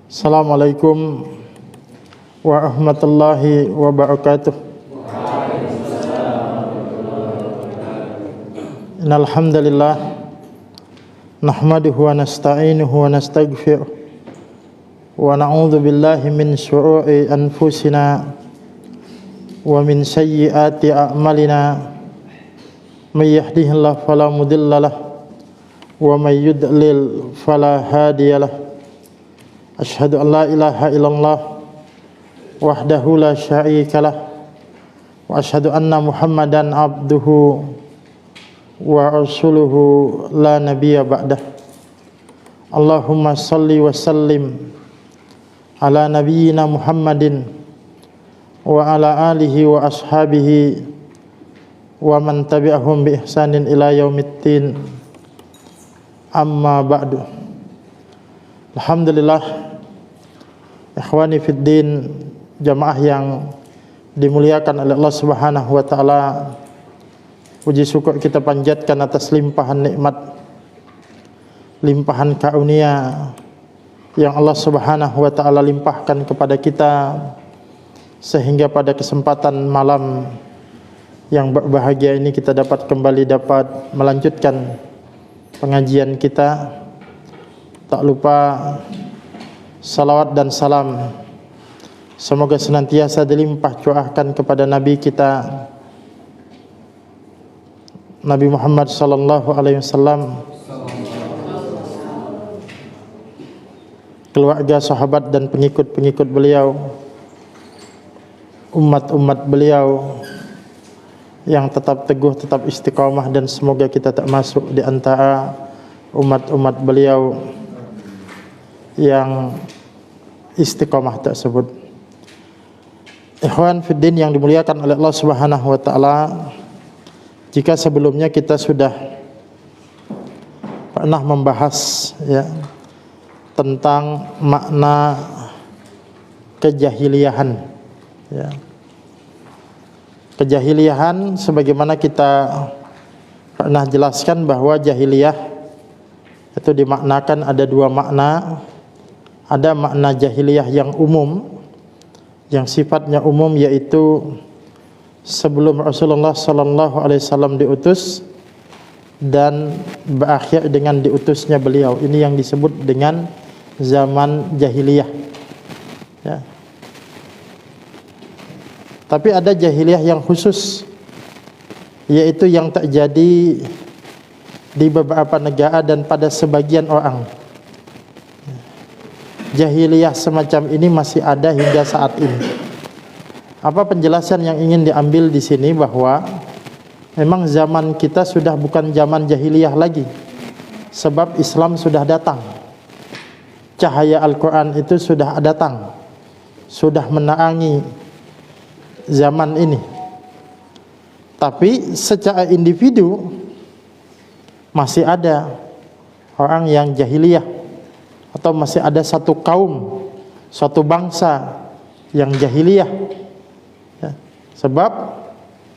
Assalamualaikum warahmatullahi wabarakatuh. Innal hamdalillah nahmaduhu wa nasta'inuhu wa nastaghfiruh wa na'udzu billahi min syururi anfusina wa min sayyiati a'malina. May yahdihillahu fala mudhillalah wa may yudlil fala hadiyalah. Asyhadu an la ilaha illallah wahdahu la syarika lah wa asyhadu anna Muhammadan abduhu wa rasuluhu la nabiyya ba'dah. Allahumma salli wa sallim ala nabiyyina Muhammadin wa ala alihi wa ashabihi wa man tabi'ahum bi ihsanin ila yaumiddin. Amma ba'du. Alhamdulillah, ikhwani fiddin, jamaah yang dimuliakan oleh Allah Subhanahu wa taala. Puji syukur kita panjatkan atas limpahan nikmat, limpahan karunia yang Allah Subhanahu wa taala limpahkan kepada kita, sehingga pada kesempatan malam yang berbahagia ini kita dapat kembali melanjutkan pengajian kita. Tak lupa salawat dan salam semoga senantiasa dilimpah curahkan kepada Nabi kita Nabi Muhammad sallallahu alaihi wasallam, keluarga, sahabat dan pengikut-pengikut beliau, umat-umat beliau yang tetap teguh, tetap istiqamah, dan semoga kita tak masuk di antara umat-umat beliau yang istiqamah tersebut. Ikhwan fiddin yang dimuliakan oleh Allah Subhanahu wa taala, jika sebelumnya kita sudah pernah membahas tentang makna kejahiliahan, kejahiliahan sebagaimana kita pernah jelaskan bahwa jahiliyah itu dimaknakan ada dua makna. Ada makna jahiliyah yang umum, yang sifatnya umum, yaitu sebelum Rasulullah sallallahu alaihi wasallam diutus dan berakhir dengan diutusnya beliau. Ini yang disebut dengan zaman jahiliyah. Tapi ada jahiliyah yang khusus, yaitu yang terjadi di beberapa negara dan pada sebagian orang. Jahiliyah semacam ini masih ada hingga saat ini. Apa penjelasan yang ingin diambil di sini? Bahwa memang zaman kita sudah bukan zaman jahiliyah lagi, sebab Islam sudah datang. Cahaya Al-Quran itu sudah datang, sudah menerangi zaman ini. Tapi secara individu masih ada orang yang jahiliyah, atau masih ada satu kaum, satu bangsa yang jahiliyah, sebab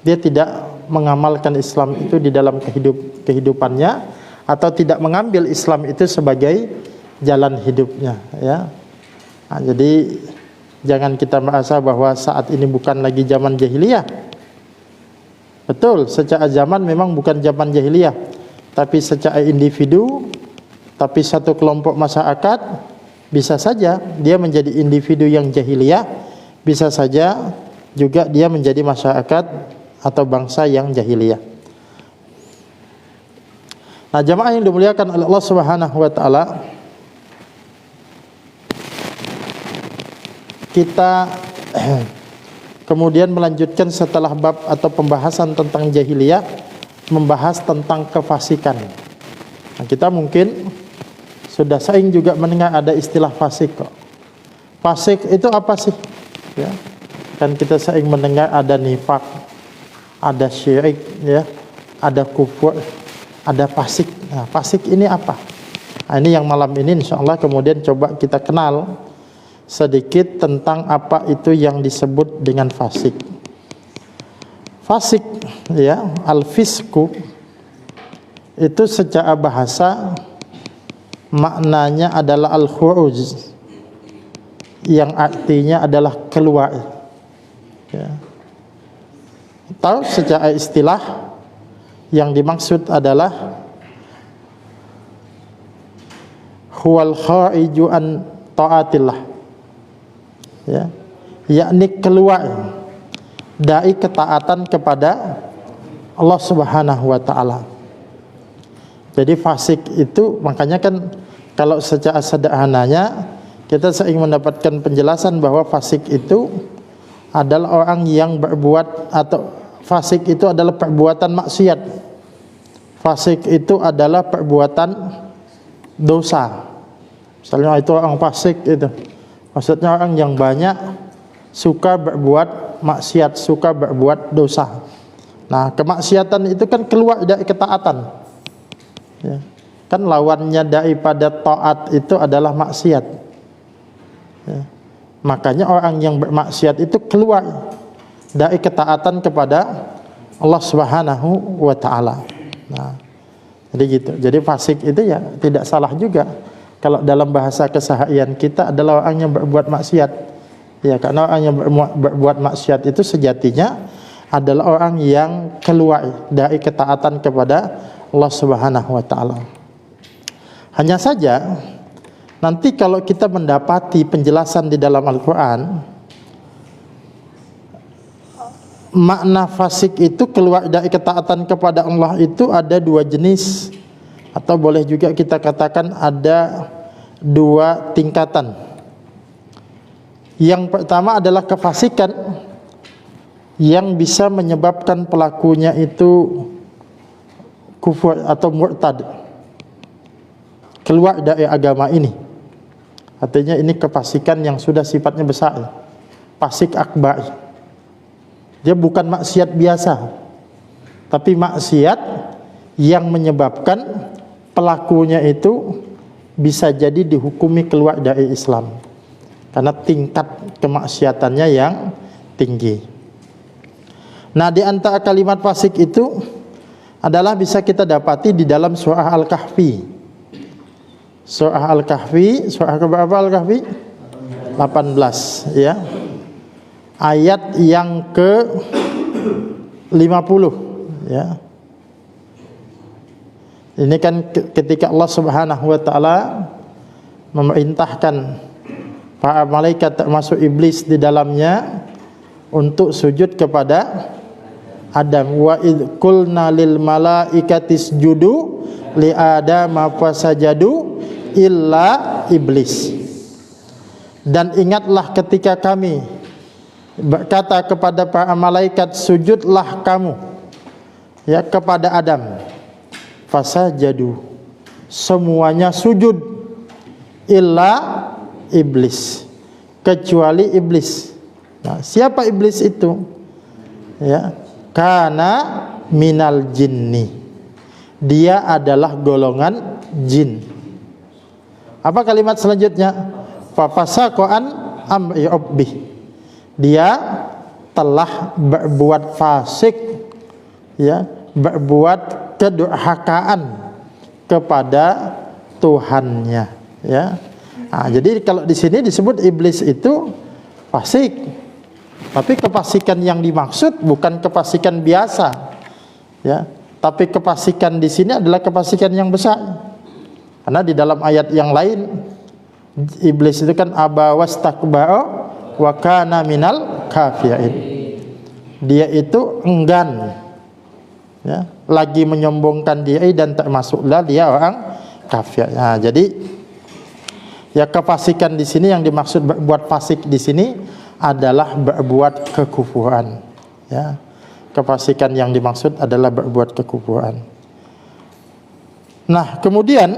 dia tidak mengamalkan Islam itu di dalam kehidupannya, atau tidak mengambil Islam itu sebagai jalan hidupnya. Jadi jangan kita merasa bahwa saat ini bukan lagi zaman jahiliyah. Betul, secara zaman memang bukan zaman jahiliyah, tapi secara individu, tapi satu kelompok masyarakat bisa saja dia menjadi individu yang jahiliyah, bisa saja juga dia menjadi masyarakat atau bangsa yang jahiliyah. Nah, jamaah yang dimuliakan oleh Allah Subhanahu wa taala, kita kemudian melanjutkan setelah bab atau pembahasan tentang jahiliyah, membahas tentang kefasikan. Nah, kita mungkin sudah sering juga mendengar ada istilah fasik kok. Fasik itu apa sih? Kan kita sering mendengar ada nifak, ada syirik, ada kufur, ada fasik. Nah, fasik ini apa? Nah, ini yang malam ini insyaallah kemudian coba kita kenal sedikit tentang apa itu yang disebut dengan fasik. Fasik, al-fisku itu secara bahasa maknanya adalah al-khuruj yang artinya adalah keluar. Ya. Atau secara istilah yang dimaksud adalah huwal khariju an taatillah. Ya. Yakni keluar dari ketaatan kepada Allah Subhanahu wa taala. Jadi fasik itu, makanya kan kalau secara sederhananya kita sering mendapatkan penjelasan bahwa fasik itu adalah orang yang berbuat, atau fasik itu adalah perbuatan maksiat. Fasik itu adalah perbuatan dosa. Misalnya itu orang fasik itu, maksudnya orang yang banyak suka berbuat maksiat, suka berbuat dosa. Nah, kemaksiatan itu kan keluar dari ketaatan. Ya. Kan lawannya daripada taat itu adalah maksiat. Ya. Makanya orang yang bermaksiat itu keluar dari ketaatan kepada Allah Subhanahu wa taala. Nah, jadi gitu. Jadi fasik itu ya tidak salah juga kalau dalam bahasa keseharian kita adalah orang yang berbuat maksiat. Ya, karena orang yang berbuat maksiat itu sejatinya adalah orang yang keluar dari ketaatan kepada Allah Subhanahu wa taala. Hanya saja nanti kalau kita mendapati penjelasan di dalam Al-Qur'an, makna fasik itu keluar dari ketaatan kepada Allah itu ada dua jenis, atau boleh juga kita katakan ada dua tingkatan. Yang pertama adalah kefasikan yang bisa menyebabkan pelakunya itu kufur atau murtad, keluar dari agama ini. Artinya ini kefasikan yang sudah sifatnya besar, fasik akbar. Dia bukan maksiat biasa, tapi maksiat yang menyebabkan pelakunya itu bisa jadi dihukumi keluar dari Islam, karena tingkat kemaksiatannya yang tinggi. Nah, di antara kalimat fasik itu adalah bisa kita dapati di dalam surah Al-Kahfi. Surah Al-Kahfi, surah keberapa Al-Kahfi? 18, ya. Ayat yang ke-50, ya. Ini kan ketika Allah Subhanahu wa taala memerintahkan para malaikat termasuk iblis di dalamnya untuk sujud kepada Adam. Wa id qulna lil malaikati isjudu li adama fasajadu illa iblis. Dan ingatlah ketika kami berkata kepada para malaikat, sujudlah kamu ya kepada Adam. Fasajadu, semuanya sujud, illa iblis, kecuali iblis. Nah, siapa iblis itu? Ya, kana minal jinni, dia adalah golongan jin. Apa kalimat selanjutnya? Fafasaqan amri rabbih, dia telah berbuat fasik, ya, berbuat kedurhakaan kepada Tuhannya, ya. Nah, jadi kalau di sini disebut iblis itu fasik, tapi kefasikan yang dimaksud bukan kefasikan biasa, ya. Tapi kefasikan di sini adalah kefasikan yang besar, karena di dalam ayat yang lain iblis itu kan aba wastakbara wa kana minal kafirin, dia itu enggan, ya, lagi menyombongkan diri dan termasuklah dia orang kafir. Nah, jadi ya kefasikan di sini yang dimaksud berbuat fasik di sini adalah berbuat kekufuran. Ya, kefasikan yang dimaksud adalah berbuat kekufuran. Nah, kemudian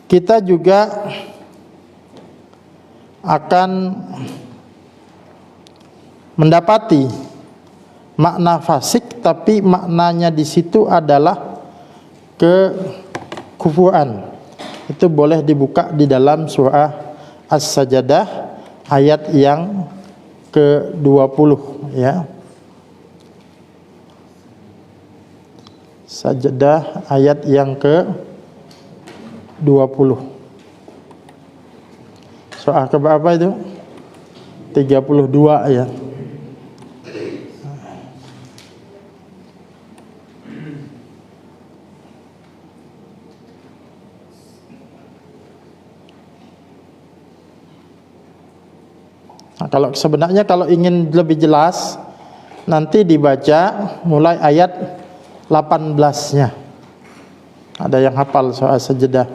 kita juga akan mendapati makna fasik, tapi maknanya di situ adalah kekufuran. Itu boleh dibuka di dalam surah As-Sajdah ayat yang ke-20, ya. Sajdah ayat yang ke-20. Surah ke berapa itu? 32 ya. Nah, kalau sebenarnya kalau ingin lebih jelas nanti dibaca mulai ayat 18-nya. Ada yang hafal soal sejadah.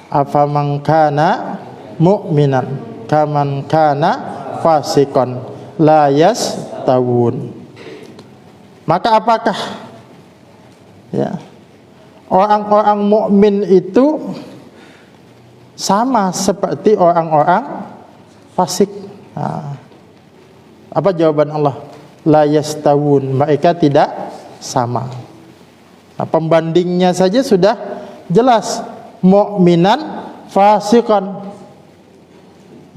Afaman kana mu'minan kaman kana fasikon la yastawun. Maka apakah ya orang-orang mukmin itu sama seperti orang-orang fasik? Nah, apa jawaban Allah? La yastawun, mereka tidak sama. Nah, pembandingnya saja sudah jelas, mukminan fasikon.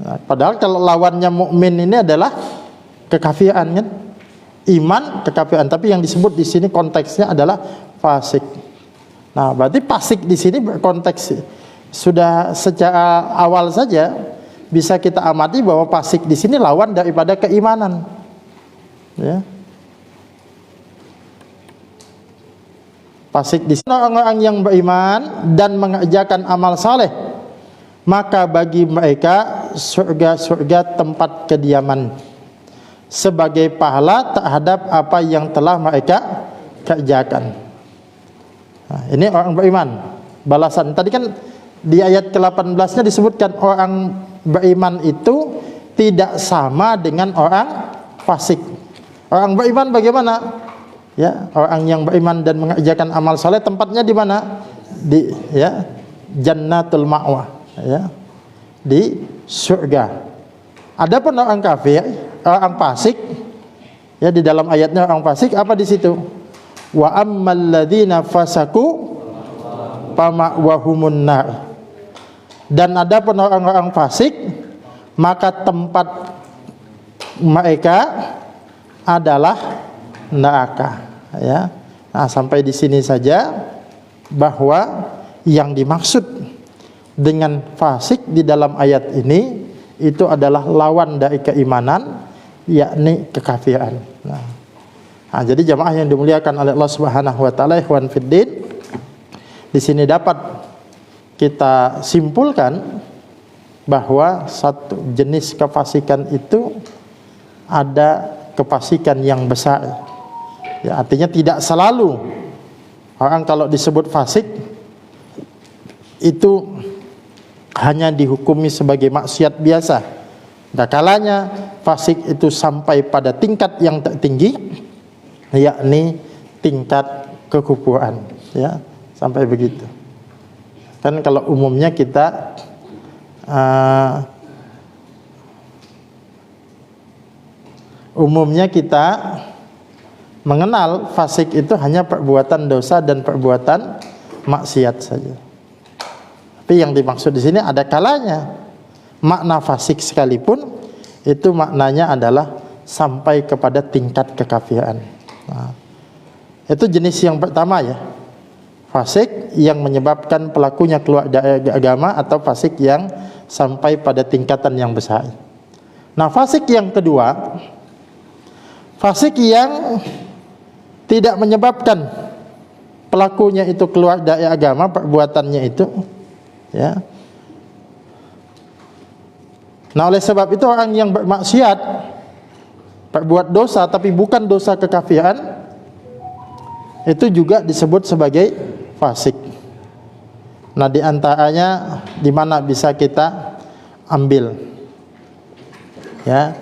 Nah, padahal kalau lawannya mukmin ini adalah kekafiran kan? Iman, kekafiran. Tapi yang disebut di sini konteksnya adalah fasik. Nah, berarti fasik di sini berkonteks sudah secara awal saja bisa kita amati bahwa fasik di sini lawan daripada keimanan. Ya. Fasik di sini orang-orang yang beriman dan mengerjakan amal saleh, maka bagi mereka surga-surga tempat kediaman sebagai pahala terhadap apa yang telah mereka kerjakan. Nah, ini orang beriman. Balasan tadi kan di ayat ke-18-nya disebutkan orang beriman itu tidak sama dengan orang fasik. Orang beriman bagaimana? Ya, orang yang beriman dan mengerjakan amal saleh tempatnya di mana? Di ya, jannatul ma'wa, ya. Di surga. Adapun orang kafir, orang fasik, ya di dalam ayatnya orang fasik apa di situ? Wa ammal ladzina fasaku fama'wahumun nar. Dan adapun orang-orang fasik, maka tempat mereka adalah neraka, ya. Nah, sampai di sini saja bahwa yang dimaksud dengan fasik di dalam ayat ini itu adalah lawan dari keimanan, yakni kekafiran. Nah, jadi jamaah yang dimuliakan oleh Allah Subhanahu wa taala, ikhwan fiddin, di sini dapat kita simpulkan bahwa satu jenis kefasikan itu ada kefasikan yang besar. Ya, artinya tidak selalu orang kalau disebut fasik itu hanya dihukumi sebagai maksiat biasa. Ada kalanya fasik itu sampai pada tingkat yang tertinggi, yakni tingkat kekufuran, ya, sampai begitu. Kan kalau umumnya kita mengenal fasik itu hanya perbuatan dosa dan perbuatan maksiat saja. Tapi yang dimaksud di sini ada kalanya makna fasik sekalipun itu maknanya adalah sampai kepada tingkat kekafiran. Nah, itu jenis yang pertama ya. Fasik yang menyebabkan pelakunya keluar dari agama atau fasik yang sampai pada tingkatan yang besar. Nah, fasik yang kedua, fasik yang tidak menyebabkan pelakunya itu keluar dari agama, perbuatannya itu, ya. Nah, oleh sebab itu orang yang bermaksiat, berbuat dosa tapi bukan dosa kekafiran, itu juga disebut sebagai fasik. Nah, di antaranya di mana bisa kita ambil, ya,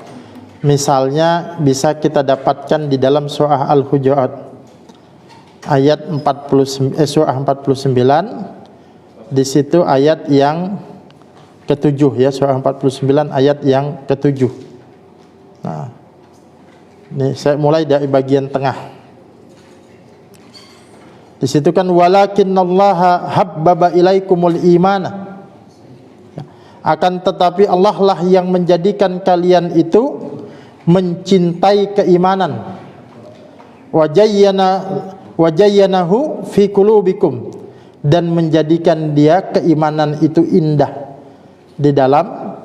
misalnya bisa kita dapatkan di dalam surah Al-Hujurat ayat 49, surah 49, di situ ayat yang ke-7 ya, surah 49 ayat yang ke-7. Nah, ini saya mulai dari bagian tengah. Di situ kan walakinnallaha habbaba ilaikumul imana. Akan tetapi Allah lah yang menjadikan kalian itu mencintai keimanan. Wajayyanahu fi qulubikum, dan menjadikan dia keimanan itu indah di dalam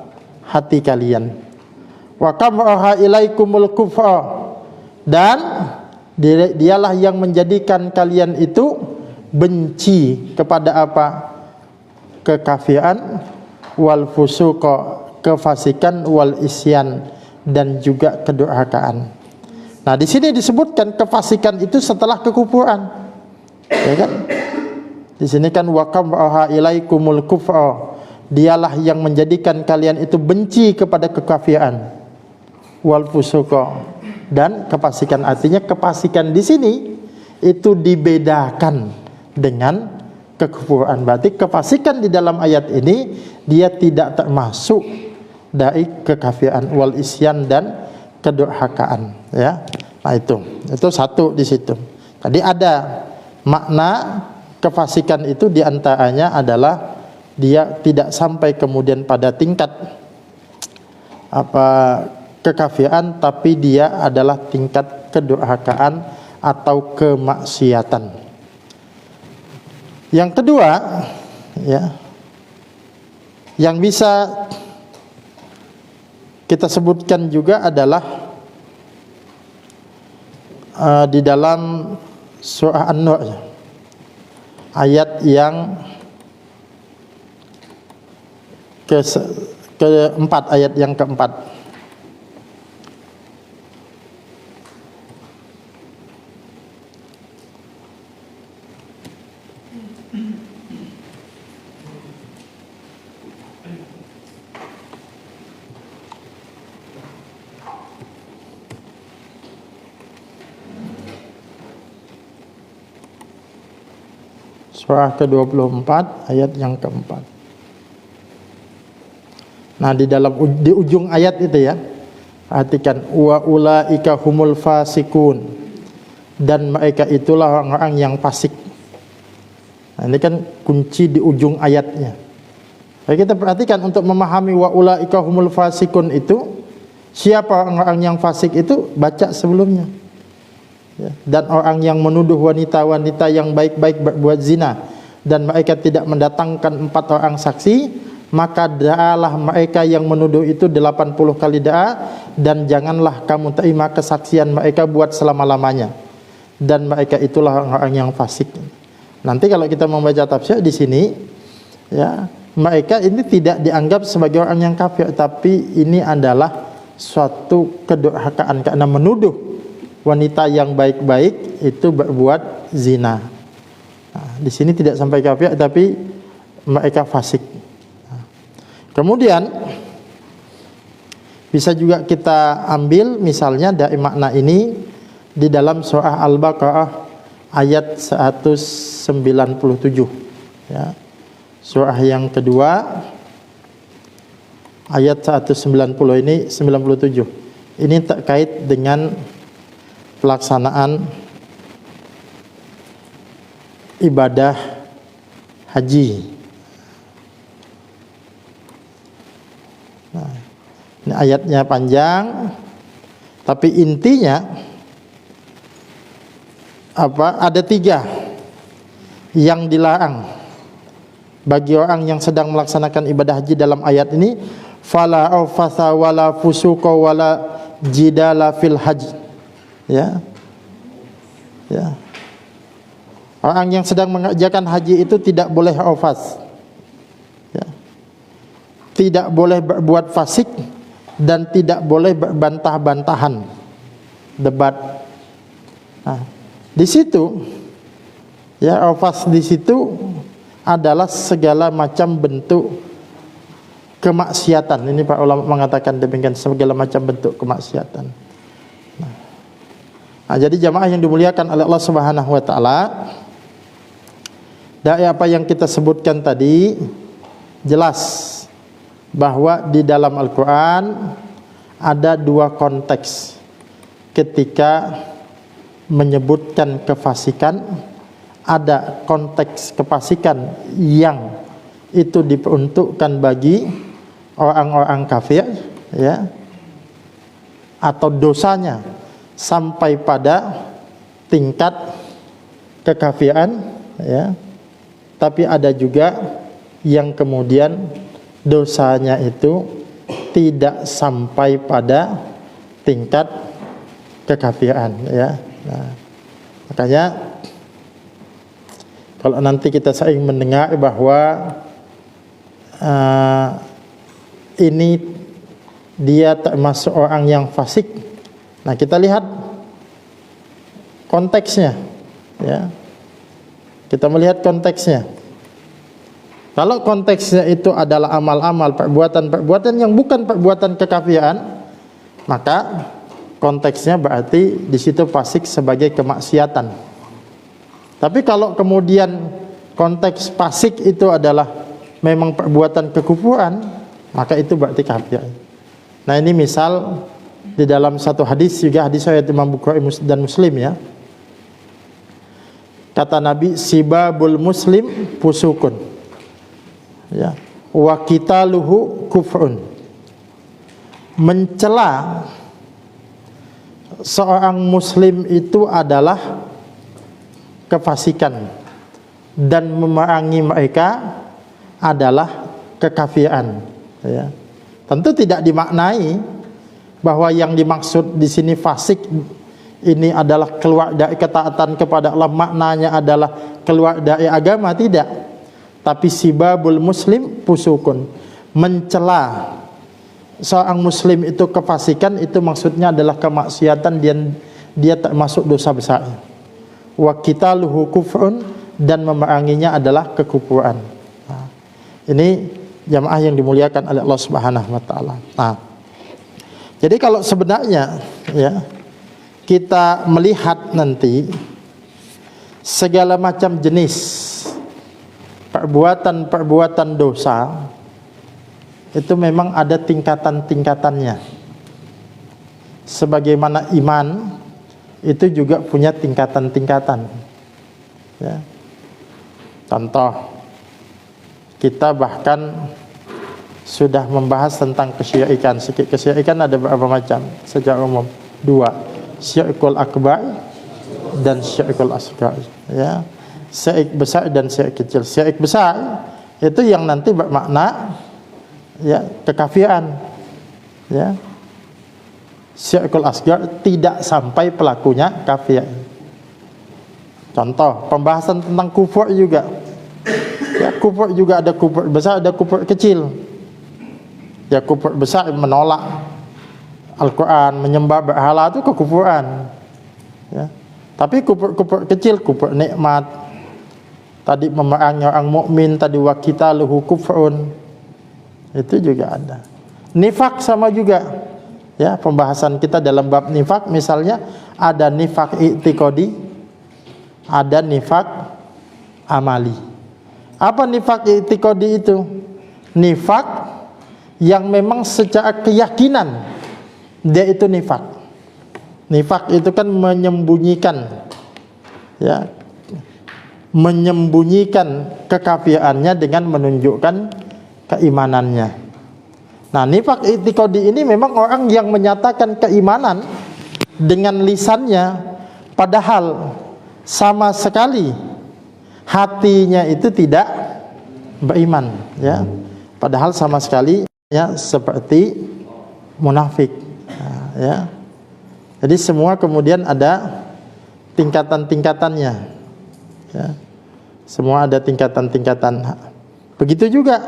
hati kalian. Wa karaha ilaikumul kufra, dan dialah yang menjadikan kalian itu benci kepada apa? Kekafiran, wal fusuqa, kefasikan, wal isyan, dan juga kedurhakaan. Nah, di sini disebutkan kefasikan itu setelah kekufuran, ya kan? Di sini kan wa karaha ilaikumul kufra, dialah yang menjadikan kalian itu benci kepada kekafiran, wal fusuqa, dan kefasikan. Artinya kefasikan di sini itu dibedakan dengan kekufuran. Berarti kefasikan di dalam ayat ini dia tidak termasuk dari kekafiran, wal isyan, dan kedurhakaan, ya. Nah, itu satu di situ. Tadi ada makna kefasikan itu diantaranya adalah dia tidak sampai kemudian pada tingkat kekafiran, tapi dia adalah tingkat kedurhakaan atau kemaksiatan. Yang kedua, ya, yang bisa kita sebutkan juga adalah di dalam surah An-Nur, ayat yang keempat, ayat yang keempat. Surah ke-24 ayat yang keempat. Nah, di ujung ayat itu, ya, perhatikan, wa ulaika humul fasikun, dan mereka itulah orang-orang yang fasik. Nah, ini kan kunci di ujung ayatnya. Jadi kita perhatikan untuk memahami wa ulaika humul fasikun itu, siapa orang-orang yang fasik itu, baca sebelumnya. Ya, dan orang yang menuduh wanita-wanita yang baik-baik berbuat zina, dan mereka tidak mendatangkan 4 orang saksi, maka da'alah mereka yang menuduh itu 80 kali da'a, dan janganlah kamu terima kesaksian mereka buat selama-lamanya, dan mereka itulah orang yang fasik. Nanti kalau kita membaca tafsir di sini, ya, mereka ini tidak dianggap sebagai orang yang kafir, tapi ini adalah suatu kedurhakaan karena menuduh wanita yang baik-baik itu berbuat zina. Nah, di sini tidak sampai kafir, tapi mereka fasik. Nah, kemudian bisa juga kita ambil misalnya dari makna ini di dalam surah Al-Baqarah ayat 197, ya. Surah yang kedua ayat 190 ini 97. Ini terkait dengan pelaksanaan ibadah haji. Nah, ini ayatnya panjang, tapi intinya ada 3 yang dilarang bagi orang yang sedang melaksanakan ibadah haji dalam ayat ini. Fala awfatha wala fusuqa wala jidala fil haji. Ya, ya. Orang yang sedang mengerjakan haji itu tidak boleh ofas, ya. Tidak boleh berbuat fasik, dan tidak boleh berbantah-bantahan, debat. Nah, di situ, ya, ofas di situ adalah segala macam bentuk kemaksiatan. Ini para ulama mengatakan demikian, segala macam bentuk kemaksiatan. Nah, jadi jamaah yang dimuliakan oleh Allah Subhanahu wa taala, dari apa yang kita sebutkan tadi jelas bahwa di dalam Al-Qur'an ada 2 konteks ketika menyebutkan kefasikan. Ada konteks kefasikan yang itu diperuntukkan bagi orang-orang kafir, ya, atau dosanya sampai pada tingkat kekafiran, ya. Tapi ada juga yang kemudian dosanya itu tidak sampai pada tingkat kekafiran, ya. Nah, makanya kalau nanti kita sering mendengar bahwa ini dia termasuk orang yang fasik, nah kita lihat konteksnya, ya. Kita melihat konteksnya. Kalau konteksnya itu adalah amal-amal, perbuatan-perbuatan yang bukan perbuatan kekafiran, maka konteksnya berarti di situ fasik sebagai kemaksiatan. Tapi kalau kemudian konteks fasik itu adalah memang perbuatan kekufuran, maka itu berarti kafir. Nah, ini misal di dalam satu hadis juga, hadis riwayat Imam Bukhari dan Muslim, ya. Kata Nabi, sibabul muslim fusukun, ya, wa qitaluhu kufrun. Mencela seorang muslim itu adalah kefasikan, dan memerangi mereka adalah kekafiran, ya. Tentu tidak dimaknai bahwa yang dimaksud di sini fasik ini adalah keluar dari ketaatan kepada Allah, maknanya adalah keluar dari agama, tidak. Tapi sibabul muslim fusukun, mencela seorang muslim itu kefasikan, itu maksudnya adalah kemaksiatan, dia termasuk dosa besar. Wa qitaluhu kufrun, dan memeranginya adalah kekufuran. Nah, ini jamaah yang dimuliakan oleh Allah Subhanahu wa taala. Nah, jadi kalau sebenarnya, ya, kita melihat nanti segala macam jenis perbuatan-perbuatan dosa itu memang ada tingkatan-tingkatannya. Sebagaimana iman itu juga punya tingkatan-tingkatan, ya. Contoh, kita bahkan sudah membahas tentang kesyirikan. Kesyirikan ada beberapa macam secara umum, dua, syirkul akbar dan syirkul asghar, ya. Syirik besar dan syirik kecil. Syirik besar itu yang nanti bermakna, ya, kekafiran, ya. Syirkul asghar tidak sampai pelakunya kafir. Contoh, pembahasan tentang kufur juga, ya, kufur juga ada kufur besar, ada kufur kecil. Ya, kufur besar menolak Al-Quran, menyembah berhala, itu kekufuran, ya. Tapi kufur kecil, kufur nikmat, tadi memerangi orang mukmin, tadi wa qitaluhu kufrun, itu juga ada. Nifak sama juga, ya. Pembahasan kita dalam bab nifak misalnya ada nifak i'tiqadi, ada nifak amali. Apa nifak i'tiqadi itu? Nifak yang memang secara keyakinan dia itu nifak. Nifak itu kan menyembunyikan, ya, menyembunyikan kekafirannya dengan menunjukkan keimanannya. Nah, nifak i'tiqadi ini memang orang yang menyatakan keimanan dengan lisannya, padahal sama sekali hatinya itu tidak beriman, ya. Padahal sama sekali, ya, seperti munafik, ya. Jadi semua kemudian ada tingkatan-tingkatannya, ya. Semua ada tingkatan-tingkatan. Begitu juga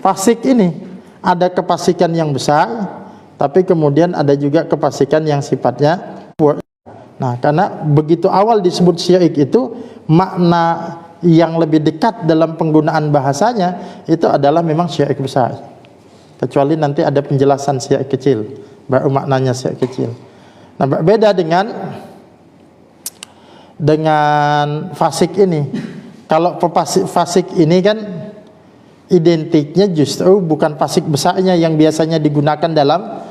fasik ini, ada kefasikan yang besar, tapi kemudian ada juga kefasikan yang sifatnya kufur. Nah, karena begitu awal disebut syirik itu, makna yang lebih dekat dalam penggunaan bahasanya itu adalah memang syirik besar. Kecuali nanti ada penjelasan syirik kecil, baru maknanya syirik kecil. Nah, berbeda dengan fasik ini. Kalau fasik ini kan identiknya justru bukan fasik besarnya yang biasanya digunakan dalam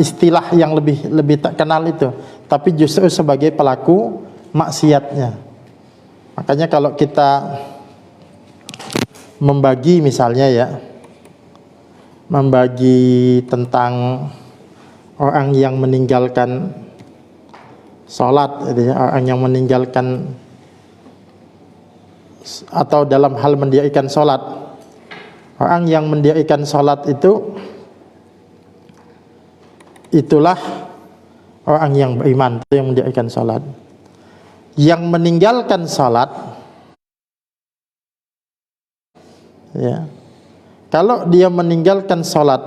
istilah yang lebih terkenal itu, tapi justru sebagai pelaku maksiatnya. Makanya kalau kita membagi misalnya, ya, membagi tentang orang yang meninggalkan sholat, orang yang meninggalkan atau dalam hal mendirikan sholat, orang yang mendirikan sholat itu itulah orang yang beriman, itu yang mendirikan sholat. Yang meninggalkan sholat, ya, kalau dia meninggalkan sholat,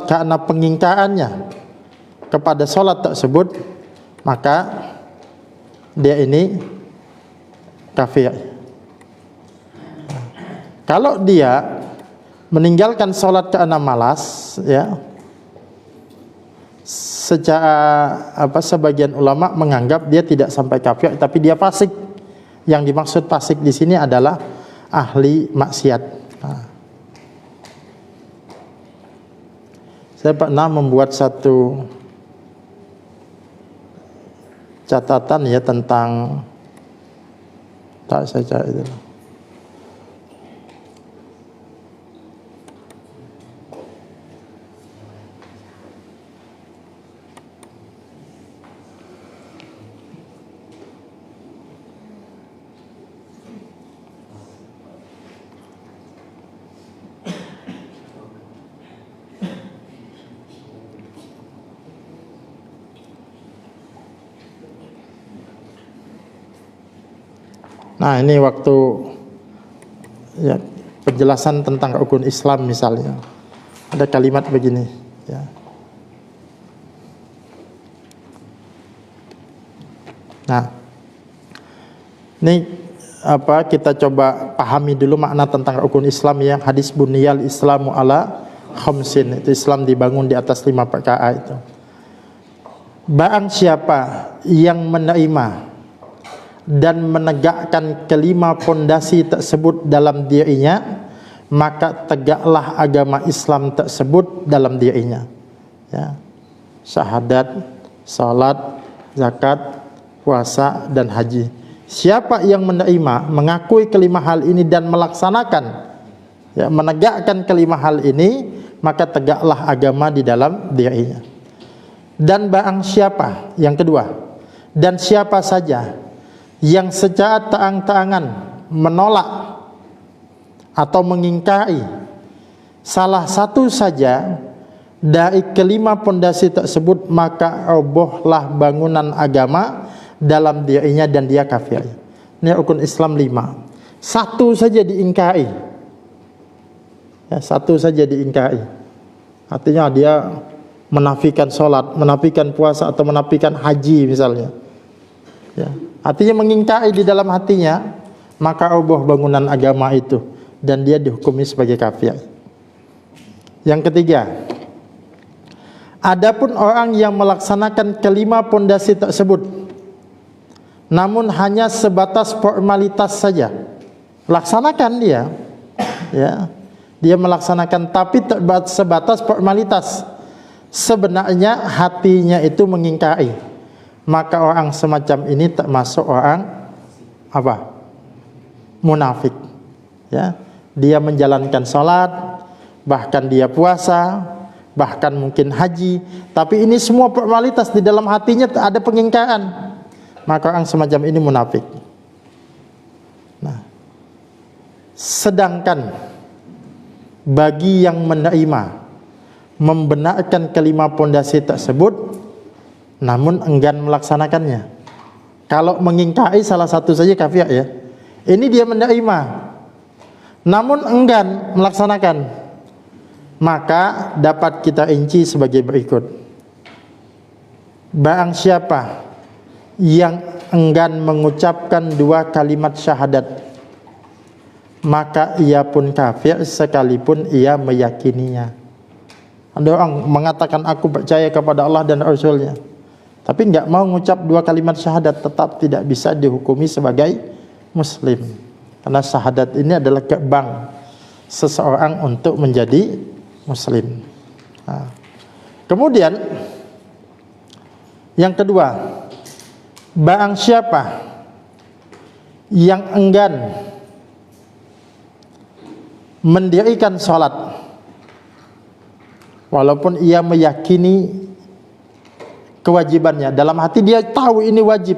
karena pengingkarannya kepada sholat tersebut, maka dia ini kafir. Kalau dia meninggalkan sholat karena malas, ya, sebagian ulama menganggap dia tidak sampai kafir, tapi dia fasik. Yang dimaksud fasik di sini adalah ahli maksiat. Nah, saya pernah membuat satu catatan ya tentang, tak saya cari itu. Nah, ini waktu ya, penjelasan tentang rukun Islam misalnya. Ada kalimat begini, ya. Nah, ini kita coba pahami dulu makna tentang rukun Islam yang hadis buniyal Islamu ala khamsin. Itu Islam dibangun di atas 5 perkara itu. Barang siapa yang menerima dan menegakkan kelima pondasi tersebut dalam dirinya, maka tegaklah agama Islam tersebut dalam dirinya, ya. Syahadat, salat, zakat, puasa, dan haji. Siapa yang menerima, mengakui kelima hal ini dan melaksanakan, ya, menegakkan kelima hal ini, maka tegaklah agama di dalam dirinya. Dan barang siapa, yang kedua, dan siapa saja yang secara terang-terangan menolak atau mengingkari salah satu saja dari kelima pondasi tersebut, maka robohlah bangunan agama dalam dirinya dan dia kafir. Ini rukun Islam 5. Satu saja diingkari, ya, satu saja diingkari, artinya dia menafikan sholat, menafikan puasa, atau menafikan haji misalnya, ya, artinya mengingkari di dalam hatinya, maka roboh bangunan agama itu dan dia dihukumi sebagai kafir. Yang ketiga, adapun orang yang melaksanakan kelima pondasi tersebut namun hanya sebatas formalitas saja, laksanakan dia, ya, dia melaksanakan tapi sebatas formalitas, sebenarnya hatinya itu mengingkari, maka orang semacam ini termasuk orang apa? Munafik, ya. Dia menjalankan sholat, bahkan dia puasa, bahkan mungkin haji, tapi ini semua formalitas, di dalam hatinya ada pengingkaran, maka orang semacam ini munafik. Nah, sedangkan bagi yang menerima, membenarkan kelima pondasi tersebut namun enggan melaksanakannya, kalau mengingkari salah satu saja kafir, ya. Ini dia menerima namun enggan melaksanakan, maka dapat kita rinci sebagai berikut. Barang siapa yang enggan mengucapkan 2 kalimat syahadat, maka ia pun kafir sekalipun ia meyakininya. Ada orang mengatakan aku percaya kepada Allah dan Rasulnya, tapi enggak mau mengucap 2 kalimat syahadat, tetap tidak bisa dihukumi sebagai muslim, karena syahadat ini adalah gerbang seseorang untuk menjadi muslim. Nah, kemudian yang kedua, barang siapa yang enggan mendirikan sholat walaupun ia meyakini kewajibannya, dalam hati dia tahu ini wajib,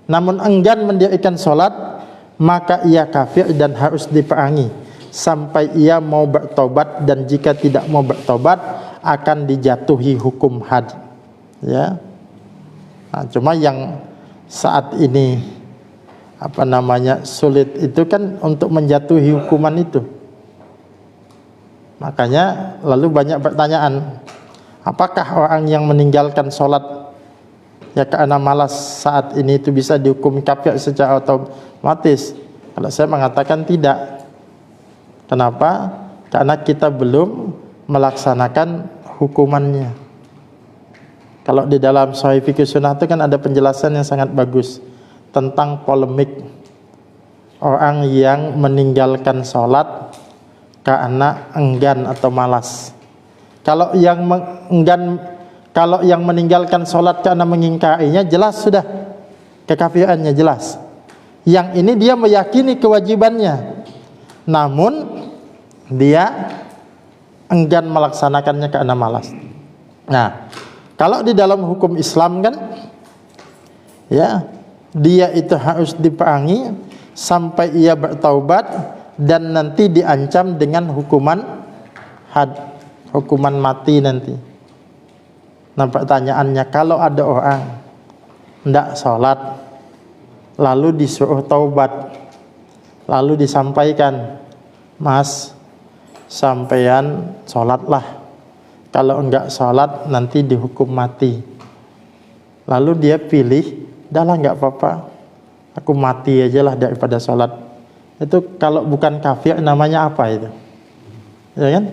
namun enggan mendirikan sholat, maka ia kafir dan harus diperangi sampai ia mau bertobat, dan jika tidak mau bertobat akan dijatuhi hukum had. Ya. Nah, cuma yang saat ini sulit itu kan untuk menjatuhi hukuman itu. Makanya lalu banyak pertanyaan, apakah orang yang meninggalkan sholat ya karena malas saat ini itu bisa dihukum kafir secara otomatis? Kalau saya mengatakan tidak. Kenapa? Karena kita belum melaksanakan hukumannya. Kalau di dalam Sahih Fikih Sunnah itu kan ada penjelasan yang sangat bagus tentang polemik orang yang meninggalkan sholat karena enggan atau malas. Kalau yang meninggalkan sholat karena mengingkarinya, jelas sudah kekafirannya jelas. Yang ini dia meyakini kewajibannya, namun dia enggan melaksanakannya karena malas. Nah, kalau di dalam hukum Islam kan, ya, dia itu harus diperangi sampai ia bertaubat dan nanti diancam dengan hukuman had, hukuman mati nanti. Nah, pertanyaannya, kalau ada orang tidak sholat lalu disuruh taubat, lalu disampaikan, Mas, sampean sholatlah, kalau enggak sholat nanti dihukum mati. Lalu dia pilih, udahlah enggak apa-apa, aku mati aja lah daripada sholat. Itu kalau bukan kafir namanya apa itu? Ya kan?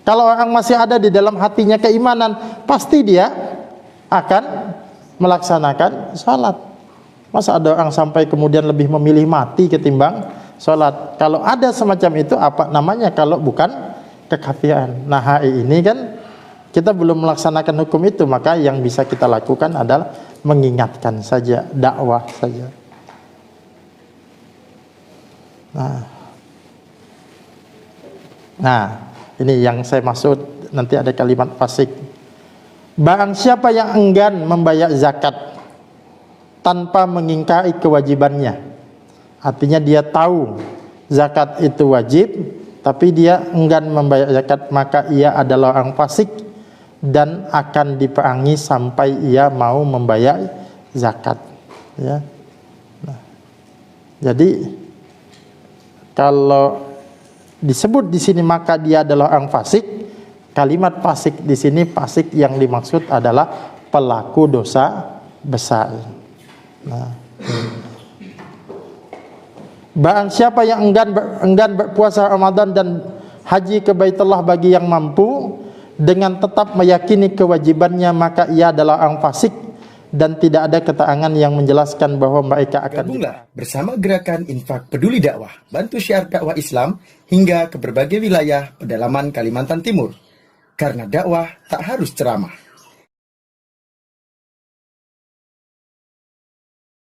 Kalau orang masih ada di dalam hatinya keimanan, pasti dia akan melaksanakan sholat. Masa ada orang sampai kemudian lebih memilih mati ketimbang sholat? Kalau ada semacam itu, apa namanya kalau bukan kekafiran? Nah, hari ini kan kita belum melaksanakan hukum itu, maka yang bisa kita lakukan adalah mengingatkan saja, dakwah saja. Nah, ini yang saya maksud, nanti ada kalimat fasik. Barang siapa yang enggan membayar zakat tanpa mengingkari kewajibannya, artinya dia tahu zakat itu wajib, tapi dia enggan membayar zakat, maka ia adalah orang fasik dan akan diperangi sampai ia mau membayar zakat. Ya. Nah, jadi kalau disebut di sini maka dia adalah orang fasik, kalimat fasik di sini, fasik yang dimaksud adalah pelaku dosa besar. Nah, barang siapa yang enggan berpuasa Ramadan dan haji ke Baitullah bagi yang mampu dengan tetap meyakini kewajibannya, maka ia adalah orang fasik dan tidak ada keterangan yang menjelaskan bahwa mereka akan. Gabunglah bersama Gerakan Infak Peduli Dakwah, bantu syiar dakwah Islam hingga ke berbagai wilayah pedalaman Kalimantan Timur. Karena dakwah tak harus ceramah.